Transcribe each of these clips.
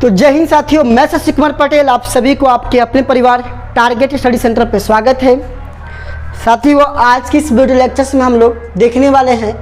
तो जय हिंद साथियों, मैं शशि कुमार पटेल आप सभी को आपके अपने परिवार टारगेट स्टडी सेंटर पे स्वागत है। साथियों, आज की इस वीडियो लेक्चर्स में हम लोग देखने वाले हैं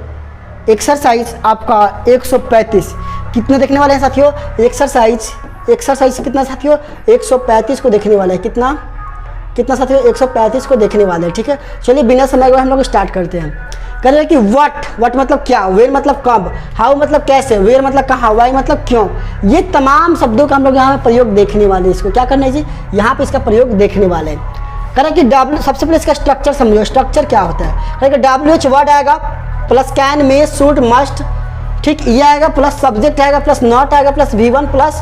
एक्सरसाइज आपका 135। कितने देखने वाले हैं साथियों? एक्सरसाइज कितना साथियों? 135 को देखने वाले हैं। कितना साथियों? 135 को देखने वाले हैं। ठीक है, चलिए बिना समय गए हम लोग स्टार्ट करते हैं। कह रहे हैं कि व्हाट मतलब क्या, वेयर मतलब कब, हाउ मतलब कैसे, वेयर मतलब कहाँ, वाई मतलब क्यों। ये तमाम शब्दों का हम लोग यहाँ पे प्रयोग देखने वाले हैं। इसको क्या करना है जी, यहाँ पे इसका प्रयोग देखने वाले हैं। कह रहे हैं कि डब्ल्यू, सबसे पहले इसका स्ट्रक्चर समझो। स्ट्रक्चर क्या होता है? कह रहे हैं WH वर्ड आएगा plus can, may, should, must, ठीक, ये आएगा प्लस सब्जेक्ट आएगा प्लस नॉट आएगा plus V1 plus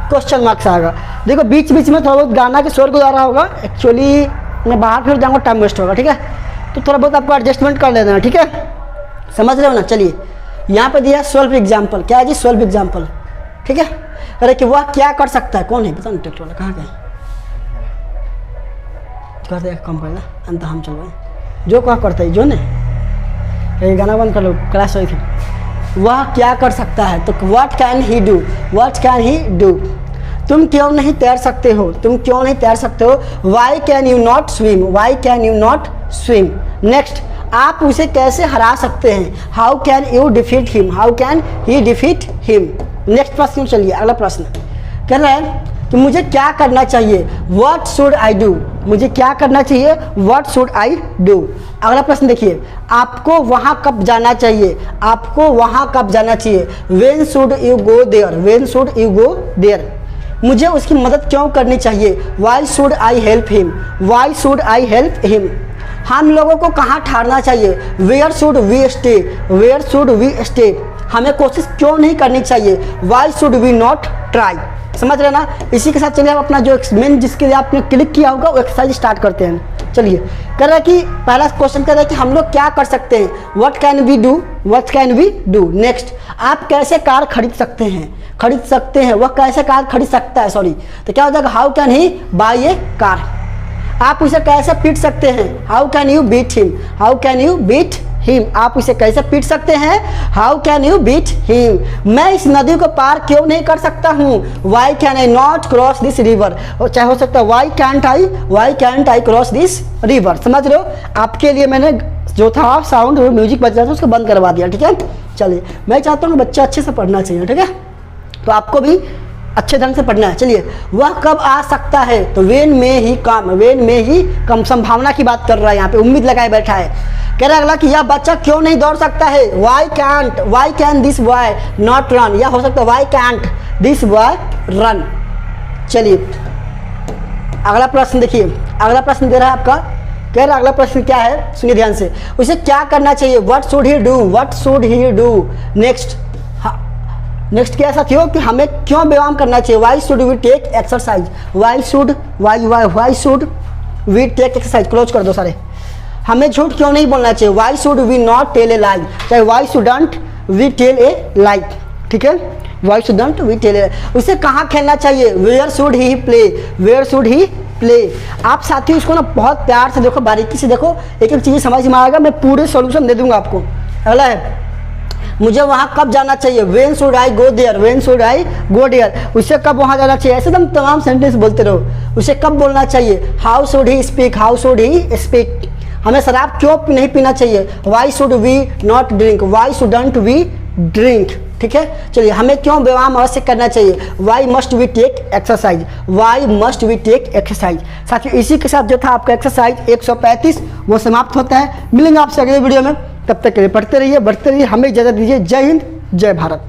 question marks आएगा। देखो बीच बीच में थोड़ा बहुत गाना के शोर गुजारा होगा, एक्चुअली मैं बाहर फिर जाऊँगा, टाइम वेस्ट होगा। ठीक है, तो थोड़ा बहुत आपको एडजस्टमेंट कर लेना है। ठीक है, समझ रहे हो ना। चलिए यहाँ पे दिया सॉल्व एग्जाम्पल। क्या है जी? Solve example. ठीक है, अरे कि वह क्या कर सकता है, कौन है पता नहीं, ट्रैक्टर वाला कहाँ गए, करते कम करना अंत हम चलवाए जो क्या करता है जो ने, ये गाना बंद कर लो, क्लास हुई थी। वह क्या कर सकता है, तो what can he do, what can he do. तुम क्यों नहीं तैर सकते हो, तुम क्यों नहीं तैर सकते हो। Why can you not swim, why can you not swim. Next, आप उसे कैसे हरा सकते हैं, how can you defeat him, how can he defeat him. Next प्रश्न, चलिए अगला प्रश्न कह रहे हैं कि मुझे क्या करना चाहिए, व्हाट शुड आई डू, मुझे क्या करना चाहिए, व्हाट शुड आई डू। अगला प्रश्न देखिए, आपको वहाँ कब जाना चाहिए, आपको वहाँ कब जाना चाहिए। When should you go there, when should you go there. मुझे उसकी मदद क्यों करनी चाहिए, why should I help him, why should I help him. हम लोगों को कहाँ ठहरना चाहिए, where should we stay, where should we stay. हमें कोशिश क्यों नहीं करनी चाहिए, why should we not try. समझ रहे ना। इसी के साथ चलिए आप अपना जो मेन जिसके लिए आपने क्लिक किया होगा वो एक्सरसाइज स्टार्ट करते हैं। चलिए कह रहा है कि पहला क्वेश्चन कह रहा है कि हम लोग क्या कर सकते हैं, what can we do, what can we do. Next, आप कैसे कार खरीद सकते हैं, खरीद सकते हैं, वह कैसे कार खरीद सकता है, सॉरी, तो क्या हो जाएगा, how can he buy a car. आप उसे कैसे पीट सकते हैं, how can you beat him, how can you beat him. आप उसे कैसे पीट सकते हैं, how can you beat him. मैं इस नदी को पार क्यों नहीं कर सकता हूँ, why can I not cross this river. और चाहे हो सकता है why can't I cross this river. समझ रहे हो। आपके लिए मैंने जो था साउंड और म्यूजिक बज रहा था उसको बंद करवा दिया। ठीक है, चलिए मैं चाहता हूँ बच्चा अच्छे से पढ़ना चाहिए। ठीक है, तो आपको भी अच्छे ढंग से पढ़ना है। चलिए, वह कब आ सकता है, तो वेन में ही कम, वेन में ही कम, संभावना की बात कर रहा है यहाँ पे, उम्मीद लगाए बैठा है। कह रहा है अगला कि यह बच्चा क्यों नहीं दौड़ सकता है, why can this boy not run, या हो सकता है why can't this boy run. चलिए अगला प्रश्न देखिए, अगला प्रश्न दे रहा है आपका। कह रहा है अगला प्रश्न क्या है, सुनिए ध्यान से। उसे क्या करना चाहिए, what should he do, what should he do. Next क्या साथियों कि हमें क्यों व्यायाम करना चाहिए, why should we take exercise, why should we take exercise. Close कर दो सारे। हमें झूठ क्यों नहीं बोलना चाहिए, why should we not tell a lie, चाहे why shouldn't we tell a lie. ठीक है, why shouldn't we tell a. उसे कहाँ खेलना चाहिए, where should he play, where should he play. आप साथियों इसको ना बहुत प्यार से देखो, बारीकी से देखो, एक एक चीज़ समझ में आएगा, मैं पूरे सॉल्यूशन दे दूंगा आपको। अगला है, मुझे वहाँ कब जाना चाहिए, when should I go there, when should I go there. उसे कब वहाँ जाना चाहिए, ऐसे तुम तमाम सेंटेंस बोलते रहो। उसे कब बोलना चाहिए, how should he speak, how should he speak. हमें शराब क्यों नहीं पीना चाहिए, why should we not drink, why shouldn't we drink. ठीक है, चलिए हमें क्यों व्यायाम अवश्य करना चाहिए, why must we take exercise, why must we take exercise. साथियों इसी के साथ जो था आपका एक्सरसाइज 135 वो समाप्त होता है। मिलेंगे आपसे अगले वीडियो में, तब तक के लिए पढ़ते रहिए, बढ़ते रहिए, हमें इजाजत दीजिए। जय हिंद, जय भारत।